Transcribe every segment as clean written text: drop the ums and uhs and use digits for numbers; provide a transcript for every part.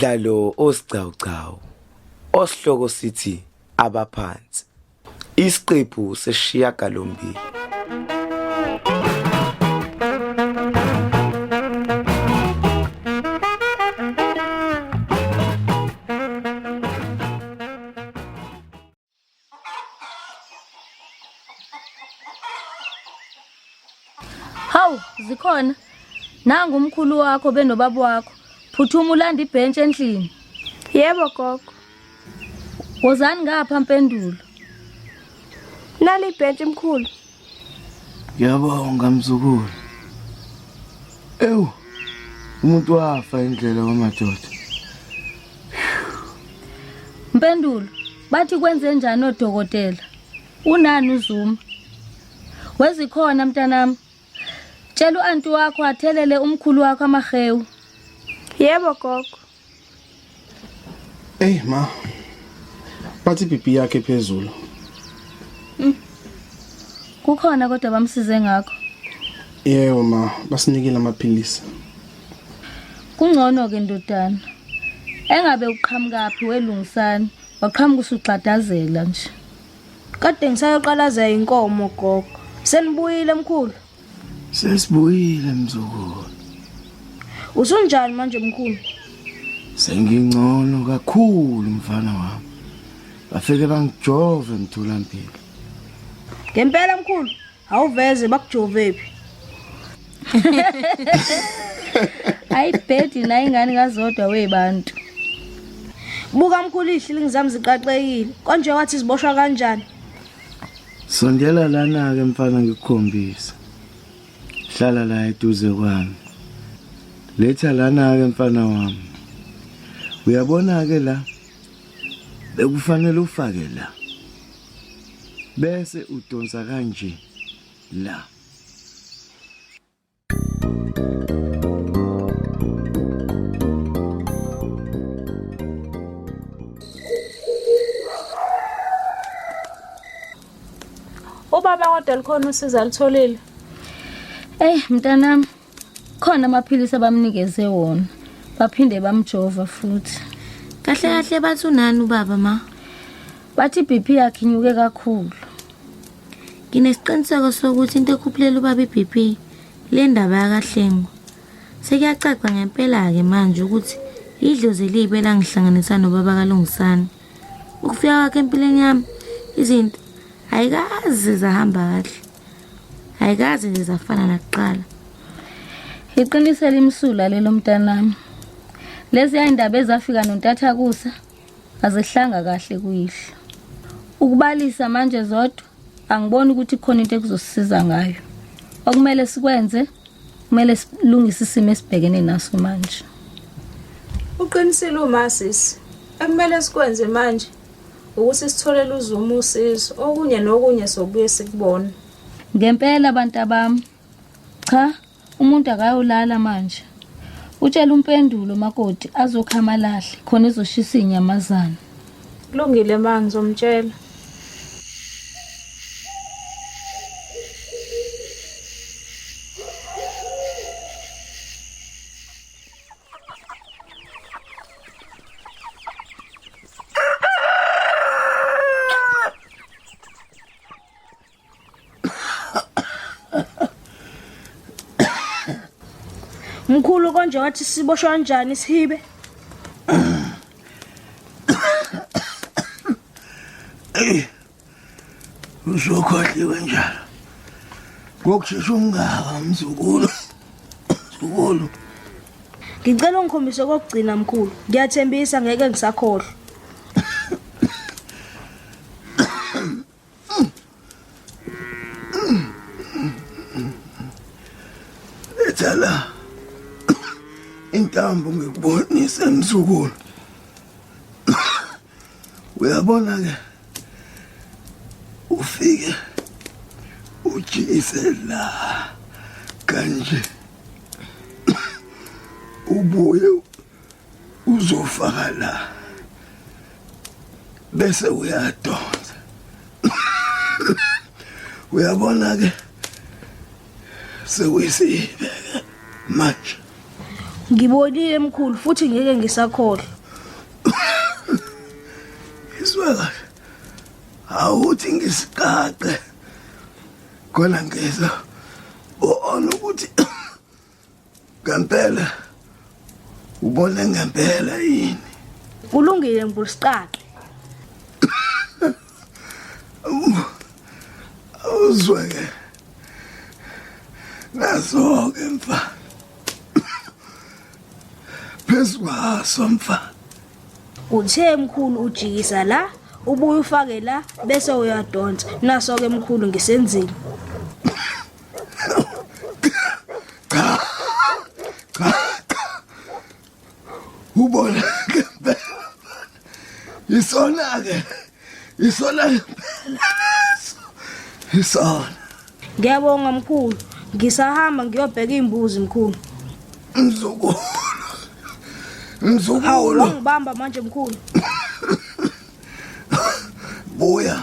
Umdlalo osiqhawqhawo osihloko sithi Abaphansi. Isiqephu sesishiyagalombili. Hawu, zikhona. Nanga umkhulu wakho benobaba wakho. Phuthuma ulanda ibhentshe endlini. Yebo gogo. Wozani ngapha mpendulo. Nali ibhentshe mkhulu. Ngiyabonga mzukulu. Ewu. Umuntu wafa indlela kwamadoda. Mpendulo, bathi kwenze njani odokotela? Unani UZUMA? Wezikhona mntanami. Tshela uanti wakho athelele umkhulu wakho amahewu. Yebo gogo. Hey ma. Bathi pipi yakhe phezulu. Kukhona kodwa bamsize ngakho. Yebo ma, basinikile amaphilisi. Kungcono ke ndodana. Engabe uqhamukaphi welungisani, waqhamuka usugxadazela nje. Kade ngisayoqalaza inkomo gogo. Senibuyile mkhulu. Sesibuyile mzukulu. Usunjani manje mkhulu? Sengingcono kakhulu mfana wami. Bafike bangijove emtholampilo. Ngempela mkhulu, awuveze bakujovepi. Ayibhedi na ingane kazodwa webantu. Buka mkhulu ihlili ngizami ziqaqekile. Konje wathi siboshwa kanjani? Sondela lana ke mfana ngikukhombisa. Hlala la eduze kwami. Letha lana ke mfana wami. Uyabona ke la bekufanele ufake la. Bese udonsa kanje la. Ubaba kodwa likhona usiza alitholile. Mntanami, khona amaphilisi abamnikeze wona. Baphinde bamjova futhi. Kahle kahle bathi unani ubaba ma? Bathi iBP yakhe inyuke kakhulu. Nginesiqiniseko sokuthi into ekhuphulela ubaba iBP le ndaba yakahlengo. Sekuyacaca ngempela ke manje ukuthi idlozi libe la ngihlanganisa nobaba kaLungisani. Ukufika kwakhe empilweni yami izinto ayikaze zahamba kahle. Ayikaze nje zafana nakuqala. Iqinisele imsula lelo mntanami. Lezi indaba ezafika NONTATHAKUSA azihlanga kahle kuyihlo. Ukubalisa manje zodwa angiboni ukuthi khona into ekuzosisiza ngayo. Okumele sikwenze, kumele silungise isimo esibhekene naso manje. Uqinisile umasisi. Ekumele sikwenze manje ukuthi sitholele UZUMA usizo, okunye nokunye sokubuye sikubona. Ngempela abantu bami. Cha, umuntu akayolala manje. Utshela umpendulo makoti azokhama lahle khona ezoshisa inyamazana. Kulungile manje ngizomtshela. Mkhulu konje wathi siboshwa kanjani sihibe? Uzokhohliwe njalo. Ngokushesha ungaka mzukulu. Mzukulu. Ngicela ungikhombise kokugcina mkhulu. Ngiyathembisa ngeke ngisakhohlwa. Ethala. Intambo ngikubonisa mzukulu. Uyabona ke ufike ujise la kanje ubuye uzofaka la bese uyadonsa. Uyabona ke sekuyisibeke manje. Ngibonile mkhulu futhi ngeke ngisakhohlwa. ngizwe awuthi ngisiqaqe khona ngeza bona ukuthi ngempela ubone ngempela yini kulungile ngibulisiqaqe uzweke nazo-ke mfana phezu kwaso mfana uthe mkhulu ujikisa la ubuye ufake la bese uyadonsa naso-ke mkhulu ngisenzile ubona ngempela isona-ke isona ngempela isona ngiyabonga mkhulu ngisahamba ngiyobheka imbuzi mkhulu mzukulu hawu wangibamba manje mkhulu buya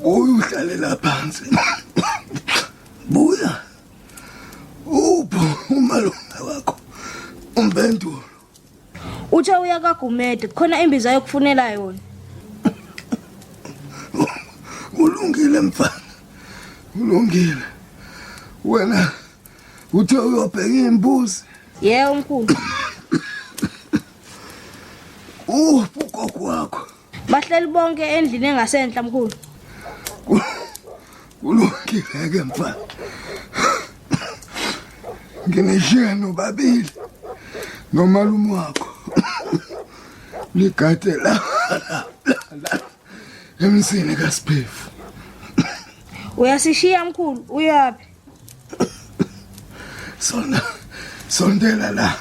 uhlalela phansi buya upho umalunga wakho umpendulo uthe uya kaGumede khona imbiza yokufunela yona ulungile mfana ulungile wena uthe uyobheka imbuzi yebo mkhulu ugogo wakho bahleli bonke endlini engasenhla mkhulu ulungile-ke mfana nginishiya nobabili nomalume wakho ligade la emzini kaSiphefu uyasishiya mkhulu uyaphi sondela la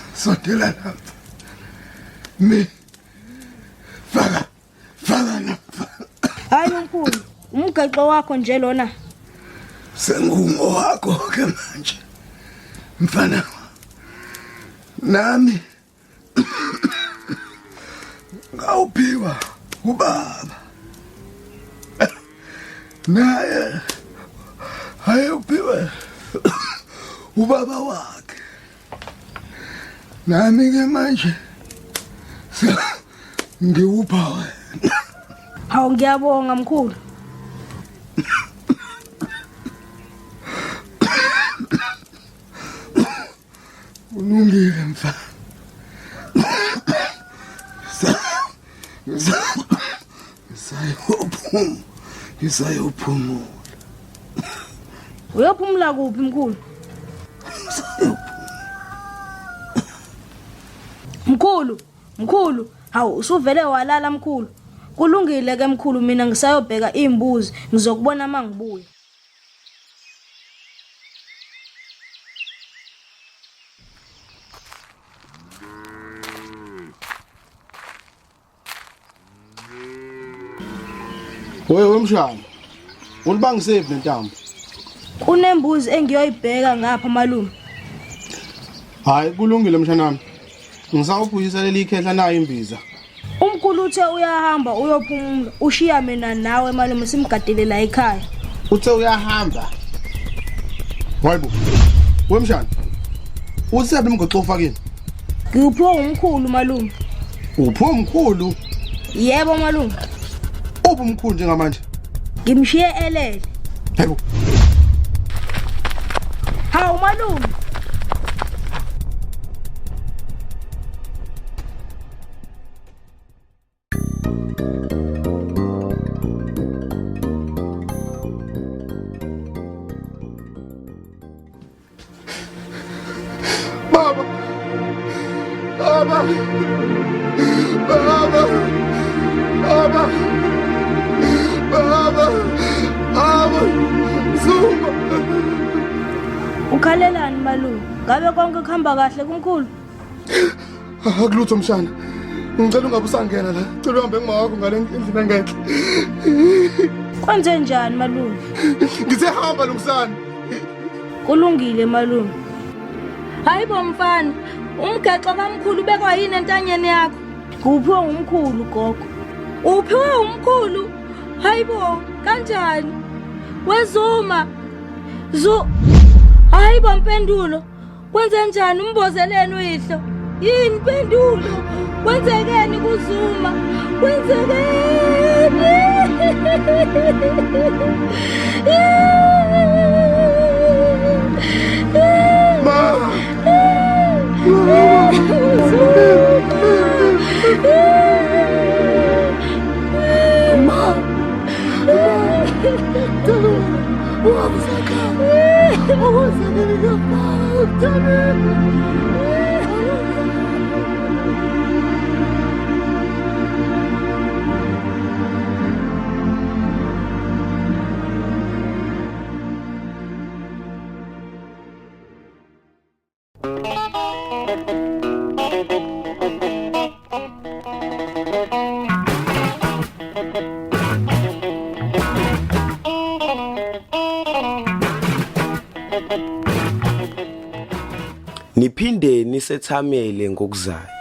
mi faka la hayi mkhulu umgaqo wakho nje lona sengungo wakho ke manje mfana nami ngawuphiwa ubaba naye hayuphiwe ubaba wakhe nami ke manje ngiwupha wena hawu ngiyabonga mkhulu ulungile mfana Ngisayophumula. Uyophumula kuphi mkhulu? Mkhulu, hawu usuvele walala mkhulu. Kulungile ke mkhulu mina ngisayobheka imbuzi ngizokubona mangibuya. Wewe mshana. Unibangisephi lentambo? Kunembuzi engiyoyibheka ngapha malume. Hayi kulungile mshanami. Ngisawubuyisa leli ikhehla nayo imbiza. Umkhulu uthe uyahamba uyophumula ushiya mina nawe malume simgadile la ekhaya. Uthe uyahamba. Hayibo. Wemshana. Usephi umgoqo ofakini? Ngipho umkhulu malume. Upho umkhulu? Yebo malume. Ubumkhulu njengamanje. Ngimshiye elele. Hayibo. Hawu malume. Zuma. Ukhalelani malume? Ngabe konke kuhamba kahle kumkhulu? Akulutho mshana. Ngicela ungabe usangena la. Ngicela uhambe ngimawakho ngale ndlela engenhle. Kwenze njani malume? Ngithe hamba lumsana. Kulungile malume. Hayibo mfana, umgaxo kamkhulu bekwa yini entanyeni yakho? Kuphiwe umkhulu gogo. Uphiwe umkhulu? Hayibo, kanjani? Wezuma. Hayibo mpendulo. Kwenze njani umbozeleni uyihlo? Yini mpendulo? Kwenzekeni kuzuma? Kwenzekeni? Niphinde nisethamele ngokuzayo.